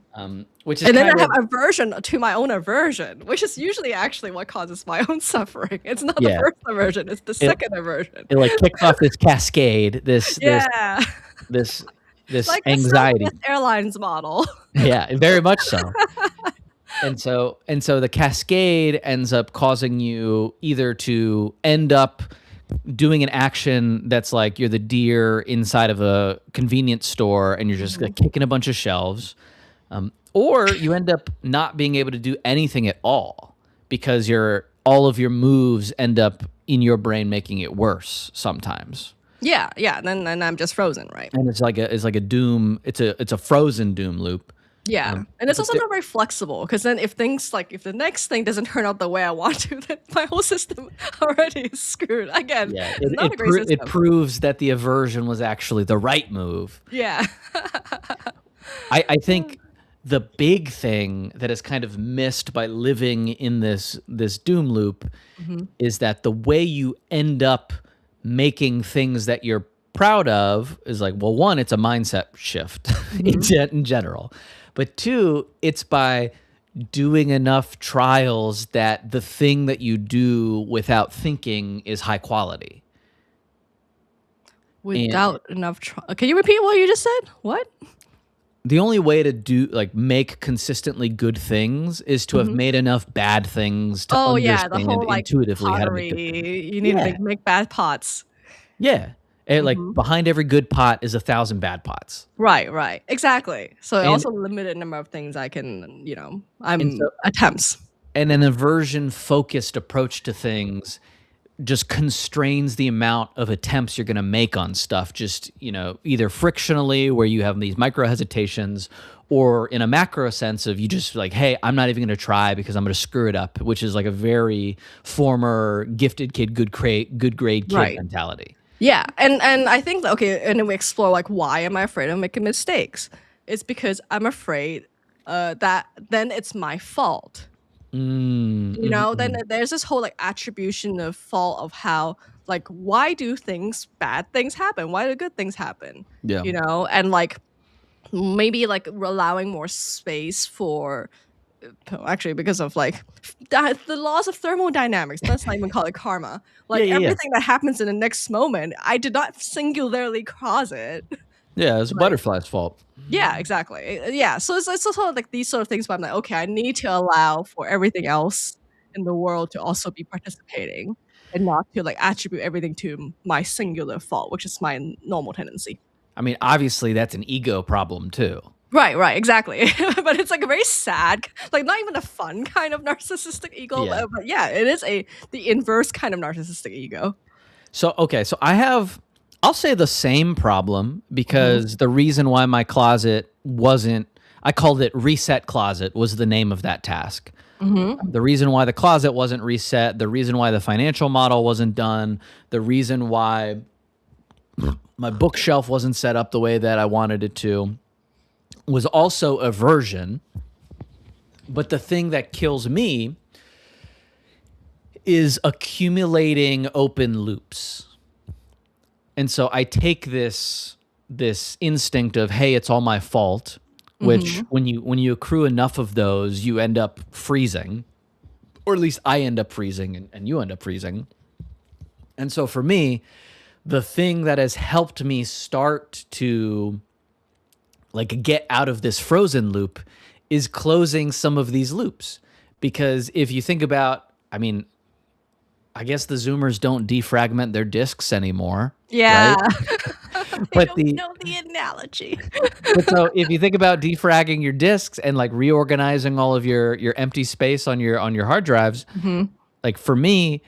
which is And then kind I have of aversion to my own aversion, which is usually actually what causes my own suffering. It's not the yeah. first aversion, it's the It second aversion. it like kicks off this cascade, Yeah. this this Like the anxiety. Southwest Airlines model. Yeah, very much so. And so the cascade ends up causing you either to end up doing an action that's like you're the deer inside of a convenience store and you're just like kicking a bunch of shelves, or you end up not being able to do anything at all because all of your moves end up in your brain making it worse sometimes. Yeah, yeah, then I'm just frozen, right? And it's like a doom. It's a frozen doom loop. Yeah, Um, and it's but also not very flexible because then if things like if the next thing doesn't turn out the way I want to, then my whole system already is screwed. Again, yeah, it's not a great it system. proves that the aversion was actually the right move. Yeah. I think the big thing that is kind of missed by living in this doom loop Mhm. is that the way you end up making things that you're proud of is like, well, one, it's a mindset shift in general, but two, it's by doing enough trials that the thing that you do without thinking is high quality. And Without enough can you repeat what you just said? What? the only way to do like make consistently good things is to have Mhm. made enough bad things to Oh, yeah, the understand whole, like, intuitively how to make good things. pottery, you need to Yeah, make bad pots. yeah. And like Mhm. behind every good pot is 1,000 bad pots. Right, right, exactly. So And also limited number of things I can, and I'm so attempts. and an aversion focused approach to things just constrains the amount of attempts you're going to make on stuff, just, either frictionally where you have these micro hesitations, or in a macro sense of you just like, hey, I'm not even going to try because I'm going to screw it up, which is like a very former gifted kid, good grade kid Right. mentality. Yeah, and I think and then we explore like why am I afraid of making mistakes? It's because I'm afraid that then it's my fault. Then there's this whole like attribution of fault of how like why do bad things happen? Why do good things happen? Yeah. And like maybe like allowing more space for actually because of like the laws of thermodynamics. Let's not even call it karma. Like Yeah. everything that happens in the next moment, I did not singularly cause it. Yeah, it's a butterfly's fault. Yeah, exactly. Yeah, so it's sort of like these sort of things where I'm like, okay, I need to allow for everything else in the world to also be participating and not to like attribute everything to my singular fault, which is my normal tendency. I mean, obviously that's an ego problem too. Right, exactly. But it's like a very sad, like not even a fun kind of narcissistic ego, Yeah. but yeah, it is the inverse kind of narcissistic ego. So, okay, so I'll say the same problem, because the reason why my closet wasn't, I called it reset closet, was the name of that task. The reason why the closet wasn't reset, the reason why the financial model wasn't done, the reason why my bookshelf wasn't set up the way that I wanted it to, was also aversion. But the thing that kills me is accumulating open loops. And so I take this instinct of, hey, it's all my fault, which when you accrue enough of those, you end up freezing, or at least I end up freezing and you end up freezing. And so for me, the thing that has helped me start to like get out of this frozen loop is closing some of these loops. Because if you think about, I mean, I guess the Zoomers don't defragment their discs anymore. Yeah. Right? But I don't know the analogy. But so if you think about defragging your discs and like reorganizing all of your empty space on your hard drives, like for me,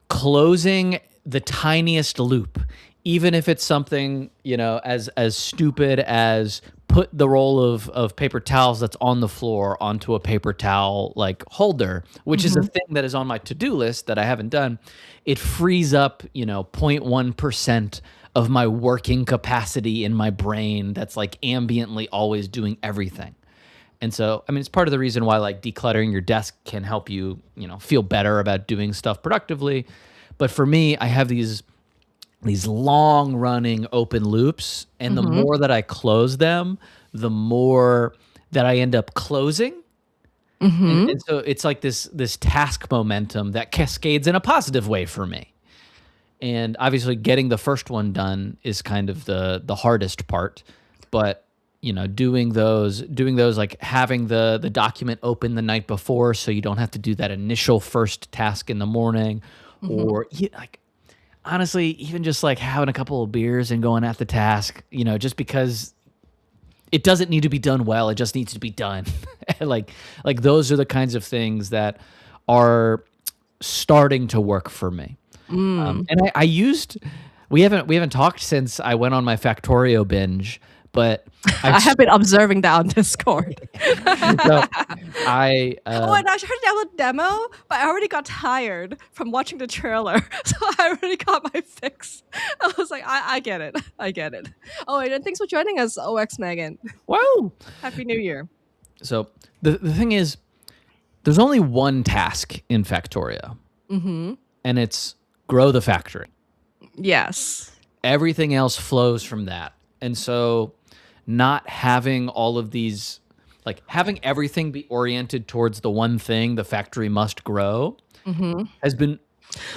closing the tiniest loop, even if it's something, as stupid as put the roll of paper towels that's on the floor onto a paper towel like holder, which is a thing that is on my to-do list that I haven't done. It frees up, 0.1% of my working capacity in my brain that's like ambiently always doing everything. And so, I mean, it's part of the reason why like decluttering your desk can help you, feel better about doing stuff productively. But for me, I have these long running open loops, and the more that I close them, the more that I end up closing. And so it's like this task momentum that cascades in a positive way for me. And obviously getting the first one done is kind of the hardest part, but doing those like having the document open the night before so you don't have to do that initial first task in the morning, or like honestly, even just like having a couple of beers and going at the task, just because it doesn't need to be done well, it just needs to be done. like those are the kinds of things that are starting to work for me. And I used, we haven't talked since I went on my Factorio binge, but I have been observing that on Discord. so I and I tried to download demo, but I already got tired from watching the trailer, so I already got my fix. I was like, I get it. Oh, and thanks for joining us, OX Megan. Wow. Happy New Year. So the thing is, there's only one task in Factorio, and it's grow the factory. Yes. Everything else flows from that. And so not having all of these, like having everything be oriented towards the one thing, the factory must grow, has been.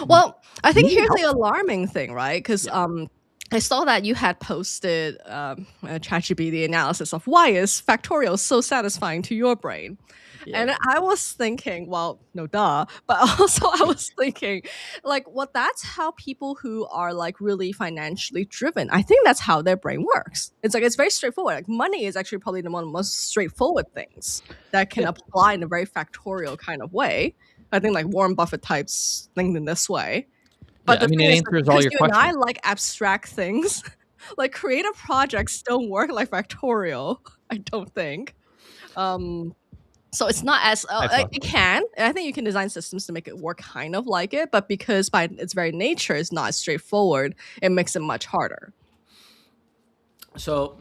Well, I think here's the alarming thing, right? Because I saw that you had posted a ChatGPT analysis of why is Factorial so satisfying to your brain. Yeah. And I was thinking, well, no duh, but also I was thinking, like, well, that's how people who are like really financially driven, I think that's how their brain works. It's like, it's very straightforward. Like money is actually probably one of the most straightforward things that can apply in a very factorial kind of way. I think like Warren Buffett types think in this way. But Yeah, I the mean, thing it is that answers all because your you and I questions. like abstract things, like creative projects don't work like factorial, I don't think. Um, so it's not as I like, thought it so. can, and I think you can design systems to make it work kind of like it, but because by its very nature is not straightforward, it makes it much harder. So,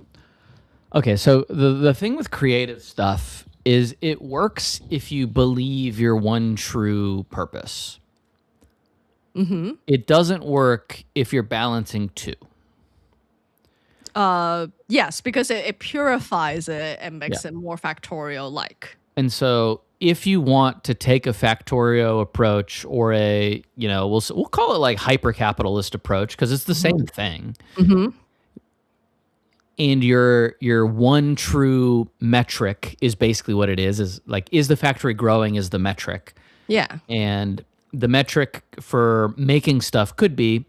okay, so the thing with creative stuff is it works if you believe your one true purpose. Mhm. It doesn't work if you're balancing two. Yes, because it purifies it and Yeah. makes it more factorial like. And so if you want to take a factorio approach or a, we'll call it like hyper capitalist approach because it's the Mhm. same thing. Mhm. And your one true metric is basically what it is like, is the factory growing is the metric. Yeah. And the metric for making stuff could be,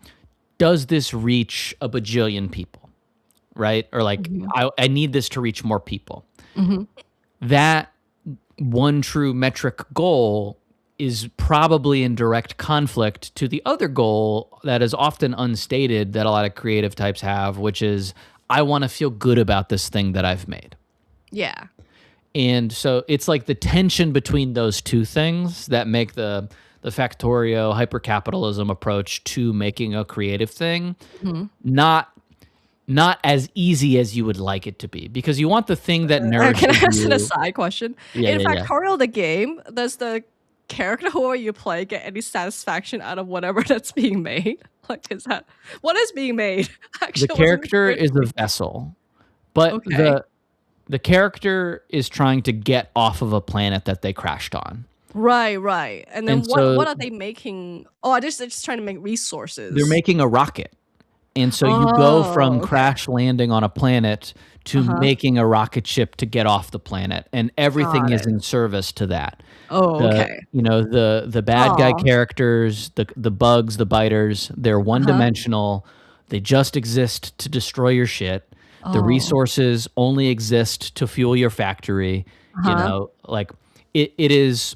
does this reach a bajillion people? Right? Or like, Mhm. I need this to reach more people. Mhm. That one true metric goal is probably in direct conflict to the other goal that is often unstated that a lot of creative types have, which is, I want to feel good about this thing that I've made. Yeah. And so it's like the tension between those two things that make the factorio hypercapitalism approach to making a creative thing Mhm. not as easy as you would like it to be, because you want the thing that Can I nourishes ask an you. aside question? Yeah, In yeah, yeah. Factorial the game, does the character who you play get any satisfaction out of whatever that's being made? Like, is that what is being made? The Actually, wasn't character clear to is a me. vessel, but Okay. the character is trying to get off of a planet that they crashed on. Right, right. And then And so what are they making? Oh, they're just trying to make they're resources. making a rocket. And so you go from Oh, okay. crash landing on a planet to Uh-huh. making a rocket ship to get off the planet, and everything Got is it. in service to that. Oh, The okay. the bad guy Oh, characters, the bugs, the biters, they're one uh-huh. dimensional. They just exist to destroy your shit. The Oh, resources only exist to fuel your factory. uh-huh. Like it is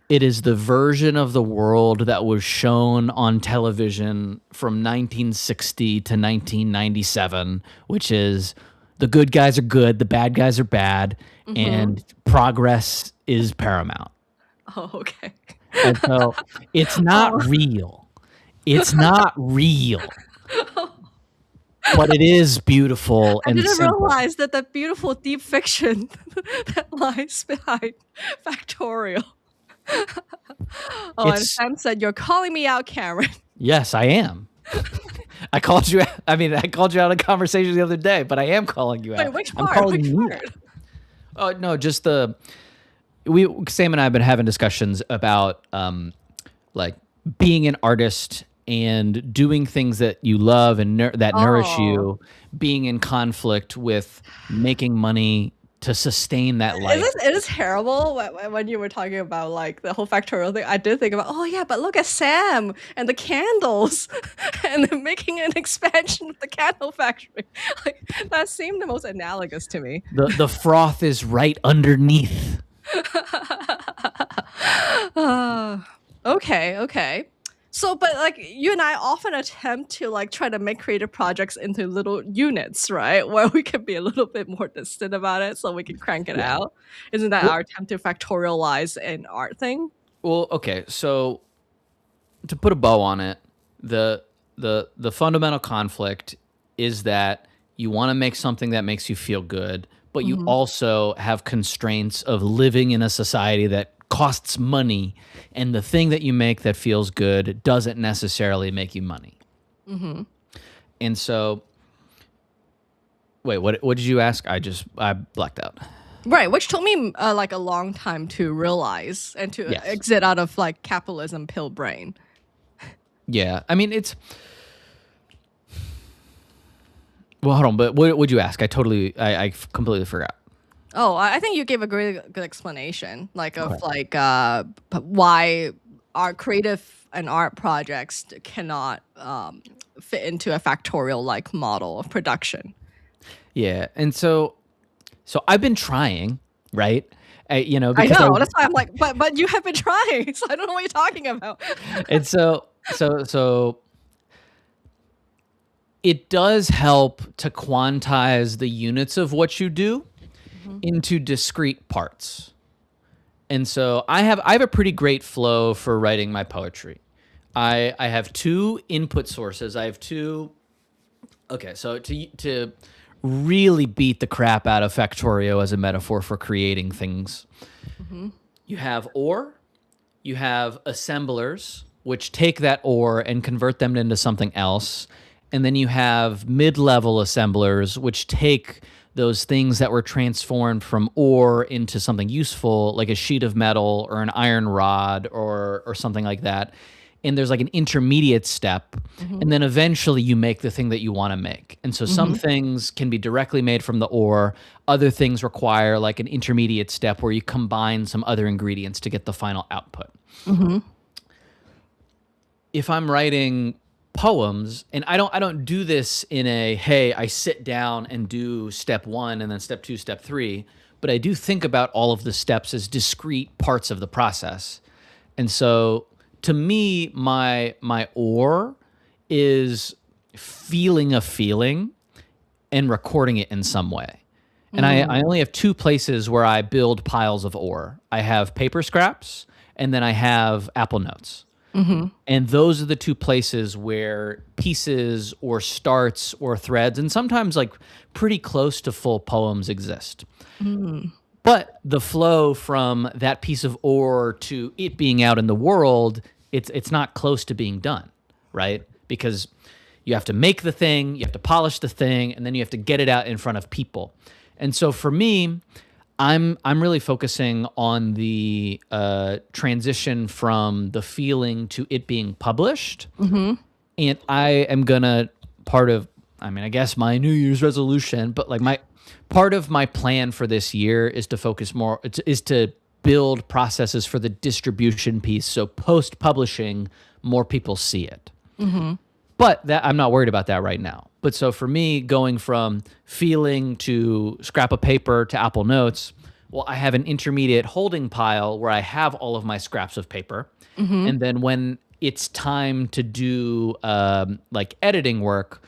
the version of the world that was shown on television from 1960 to 1997, which is the good guys are good, the bad guys are bad, Mhm. and progress is paramount. Oh, okay. And so it's not Oh. real. It's not real, but it is beautiful I and didn't simple. realize that the beautiful deep fiction that lies behind Factorial. Oh, and It's Sam said, "You're calling me out, Cameron." yes, I am. I called you out in conversation the other day, but I am calling you Wait, out. which I'm part? calling Which you part? out. Oh no, just Sam and I have been having discussions about like being an artist and doing things that you love and that nourish Oh. you, being in conflict with making money to sustain that life. It is terrible when you were talking about, like, the whole Factorial thing, I did think about, "Oh, yeah, but look at Sam and the candles and then making an expansion of the candle factory." Like, that seemed the most analogous to me. The froth is right underneath. Ah, okay, okay. So, but like you and I often attempt to like try to make creative projects into little units, right? Where we can be a little bit more distant about it so we can crank it Yeah. out. Isn't that Well, our attempt to factorialize an art thing? okay. So to put a bow on it, the fundamental conflict is that you want to make something that makes you feel good, but you Mhm, also have constraints of living in a society that costs money, and the thing that you make that feels good doesn't necessarily make you money. mhm. And so, wait, what did you ask? I blacked out. Right, which took me like a long time to realize and to Yes. exit out of like capitalism pill brain. Yeah. I mean, it's well, hold on, but what would you ask? I completely forgot. Oh, I think you gave a great good explanation, like Okay. of like why our creative and art projects cannot fit into a factorial like model of production. Yeah. And so I've been trying, right? I Because I know. That's why I'm like, but you have been trying, so I don't know what you're talking about. and so it does help to quantize the units of what you do Mhm. into discrete parts. And so I have a pretty great flow for writing my poetry. I have two input sources. I have two. Okay, so to really beat the crap out of Factorio as a metaphor for creating things, Mhm. you have ore, you have assemblers, which take that ore and convert them into something else. And then you have mid level assemblers, which take those things that were transformed from ore into something useful, like a sheet of metal or an iron rod or something like that. And there's like an intermediate step. And Mhm. then eventually you make the thing that you want to make. And so some Mhm. things can be directly made from the ore. Other things require like an intermediate step where you combine some other ingredients to get the final output. Mhm. If I'm writing poems, and I don't do this in a, hey, I sit down and do step 1 and then step 2, step 3, but I do think about all of the steps as discrete parts of the process. And so to me, my ore is feeling a feeling and recording it in some way. And I Mm. only have two places where I build piles of ore. I have paper scraps, and then I have Apple Notes. Mhm. And those are the two places where pieces or starts or threads, and sometimes like pretty close to full poems exist. Mm. But the flow from that piece of ore to it being out in the world, it's not close to being done, right? Because you have to make the thing, you have to polish the thing, and then you have to get it out in front of people. And so for me, I'm really focusing on the transition from the feeling to it being published, Mhm. and I am gonna part of, I mean, I guess my New Year's resolution, but like my part of my plan for this year is to focus more, is to build processes for the distribution piece. So post publishing, more people see it. Mhm. But that I'm not worried about that right now. But so for me, going from feeling to scrap of paper to Apple Notes, well, I have an intermediate holding pile where I have all of my scraps of paper. Mhm. And then when it's time to do like editing work,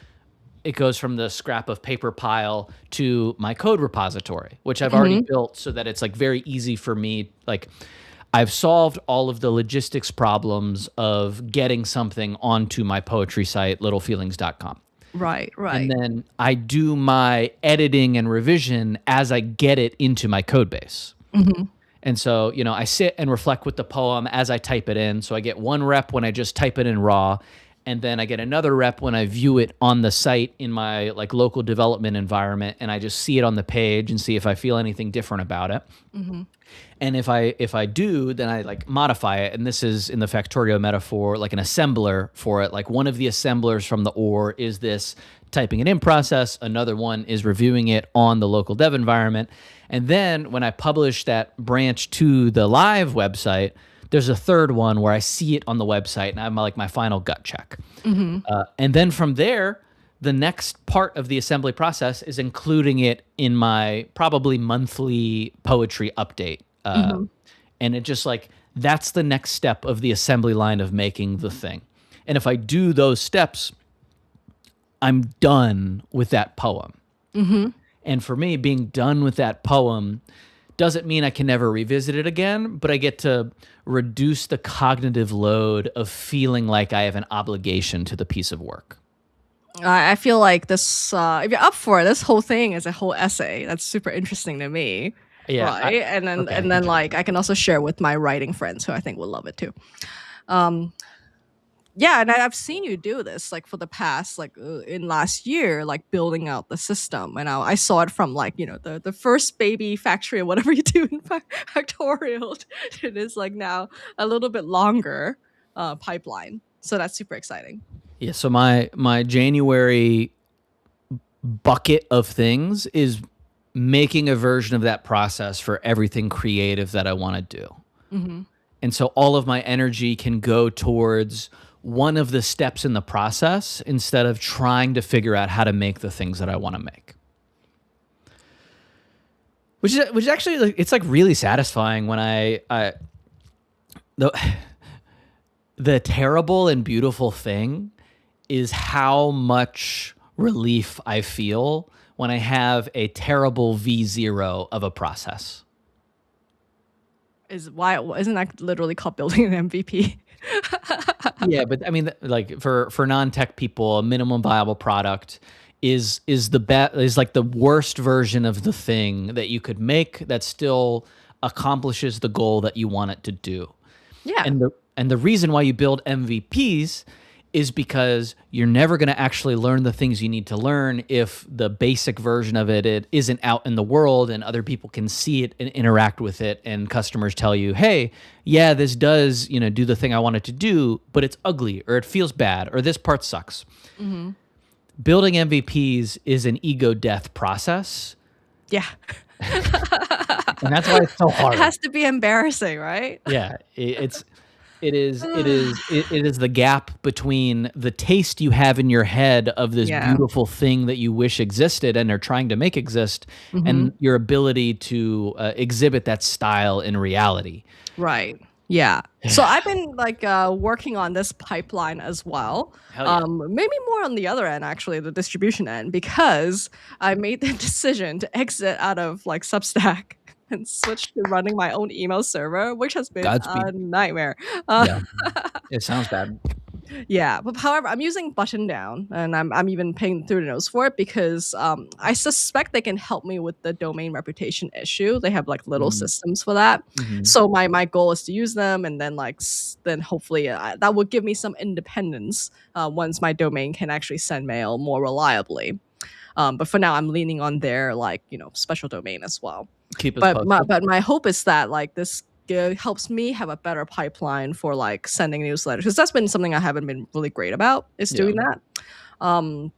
it goes from the scrap of paper pile to my code repository, which I've already Mhm. built so that it's like very easy for me. Like I've solved all of the logistics problems of getting something onto my poetry site, littlefeelings.com. Right, And right. then I do my editing and revision as I get it into my code base. Mhm. And so, I sit and reflect with the poem as I type it in. So I get one rep when I just type it in raw, and then I get another rep when I view it on the site in my like local development environment, and I just see it on the page and see if I feel anything different about it. Mhm. And if I do, then I like modify it. And this is in the Factorio metaphor, like an assembler for it. Like one of the assemblers from the ore is this typing it in process. Another one is reviewing it on the local dev environment. And then when I publish that branch to the live website, there's a third one where I see it on the website and I'm like my final gut check. Mhm. And then from there, the next part of the assembly process is including it in my probably monthly poetry update. Mhm. And it just like, that's the next step of the assembly line of making the thing. And if I do those steps, I'm done with that poem. Mhm. And for me, being done with that poem doesn't mean I can never revisit it again, but I get to reduce the cognitive load of feeling like I have an obligation to the piece of work. I feel like this, if you're up for it, this whole thing is a whole essay. That's super interesting to me, Yeah. right? And then Okay. like I can also share with my writing friends who I think will love it too. Um, yeah, and I've seen you do this like for the past like in last year, like building out the system, and I saw it from like the first baby factory or whatever you do in Factorial. It is like now a little bit longer pipeline, so that's super exciting. Yeah. So my January bucket of things is making a version of that process for everything creative that I want to do. Hmm. And so all of my energy can go towards one of the steps in the process instead of trying to figure out how to make the things that I want to make. Which is actually like, it's like really satisfying when I the the terrible and beautiful thing is how much relief I feel when I have a terrible V0 of a process. Isn't that literally called building an MVP? Yeah, but I mean, like for non-tech people, a minimum viable product is like the worst version of the thing that you could make that still accomplishes the goal that you want it to do. Yeah. And the reason why you build MVPs is because you're never going to actually learn the things you need to learn if the basic version of it isn't out in the world and other people can see it and interact with it, and customers tell you, hey, yeah, this does, do the thing I want it to do, but it's ugly or it feels bad or this part sucks. Mm-hmm. Building MVPs is an ego death process. Yeah. And that's why it's so hard. It has to be embarrassing, right? Yeah, it is the gap between the taste you have in your head of this beautiful thing that you wish existed and are trying to make exist, and your ability to exhibit that style in reality. Right. Yeah. So I've been like working on this pipeline as well. Hell yeah. Maybe more on the other end, actually, the distribution end, because I made the decision to exit out of like Substack and switch to running my own email server, which has been a nightmare. Yeah. It sounds bad. Yeah, but however, I'm using Button Down, and I'm even paying through the nose for it because I suspect they can help me with the domain reputation issue. They have like little systems for that. So my goal is to use them, and then then hopefully that will give me some independence once my domain can actually send mail more reliably. But for now, I'm leaning on their special domain as well. Keep us posted. But my hope is that this helps me have a better pipeline for like sending newsletters, because that's been something I haven't been really great about, is doing that. And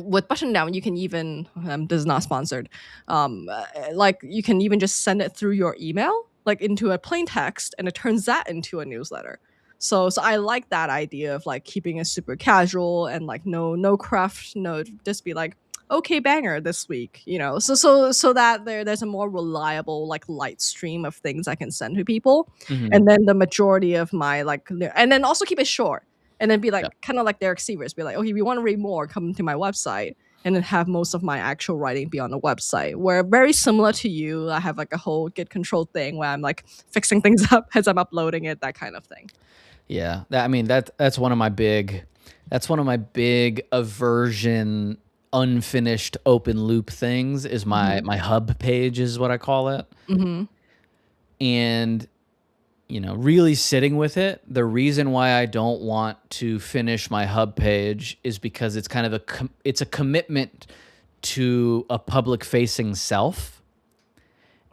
with Button Down, you can even this is not sponsored, you can even just send it through your email, like into a plain text, and it turns that into a newsletter. So I like that idea of like keeping it super casual and like no craft, just be like, okay, banger this week, so that there's a more reliable like light stream of things I can send to people. And then the majority of my and then also keep it short, and then be like kind of like Derek Sievers, be like, okay, if you want to read more, come to my website, and then have most of my actual writing be on the website, where very similar to you, I have like a whole Git control thing where I'm like fixing things up as I'm uploading it, that kind of thing. Yeah, that's one of my big aversion unfinished open loop things is my hub page, is what I call it. And really sitting with it, the reason why I don't want to finish my hub page is because it's kind of it's a commitment to a public facing self.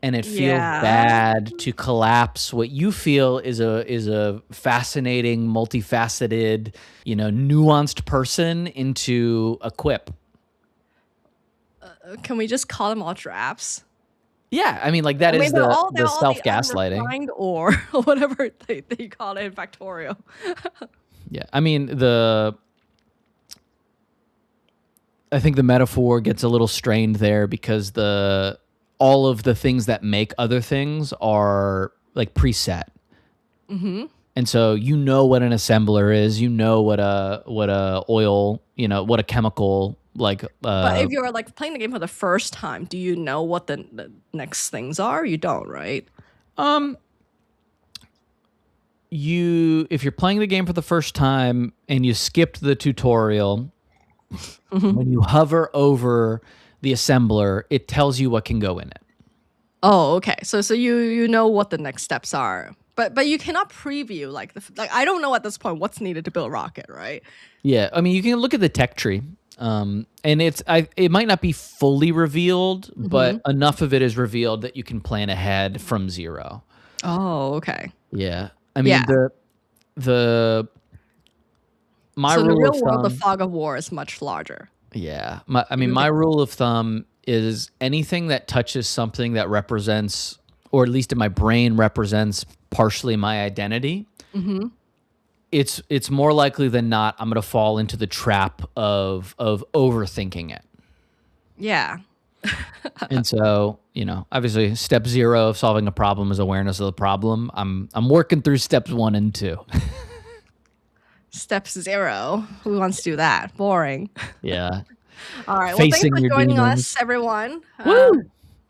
And it feels bad to collapse what you feel is a fascinating, multifaceted, nuanced person into a quip. Can we just call them all drafts? Yeah, I mean, like that is the self-gaslighting. Or whatever they call it in Factorial. Yeah, I mean, I think the metaphor gets a little strained there because all of the things that make other things are like preset. And so what an assembler is, what a oil, what a chemical like. But if you're like playing the game for the first time, do you know what the next things are? You don't, right? If you're playing the game for the first time and you skipped the tutorial, when you hover over the assembler, it tells you what can go in it. Oh, okay. So you know what the next steps are, but you cannot preview like I don't know at this point what's needed to build a rocket, right? Yeah, I mean you can look at the tech tree, and it might not be fully revealed, but enough of it is revealed that you can plan ahead from zero. Oh, okay. Yeah, I mean the real world, the fog of war is much larger. Yeah. My rule of thumb is anything that touches something that represents, or at least in my brain represents partially my identity, it's more likely than not I'm going to fall into the trap of overthinking it. Yeah. And so, obviously step 0 of solving a problem is awareness of the problem. I'm working through steps 1 and 2. Step 0. Who wants to do that? Boring. Yeah. All right. Well, thanks Facing for your joining demons. us, everyone. Woo!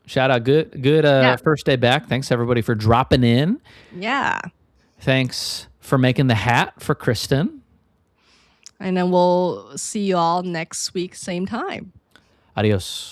Shout out. Good Yeah. first day back. Thanks everybody for dropping in. Yeah. Thanks for making the hat for Kristen. And then we'll see you all next week, same time. Adios.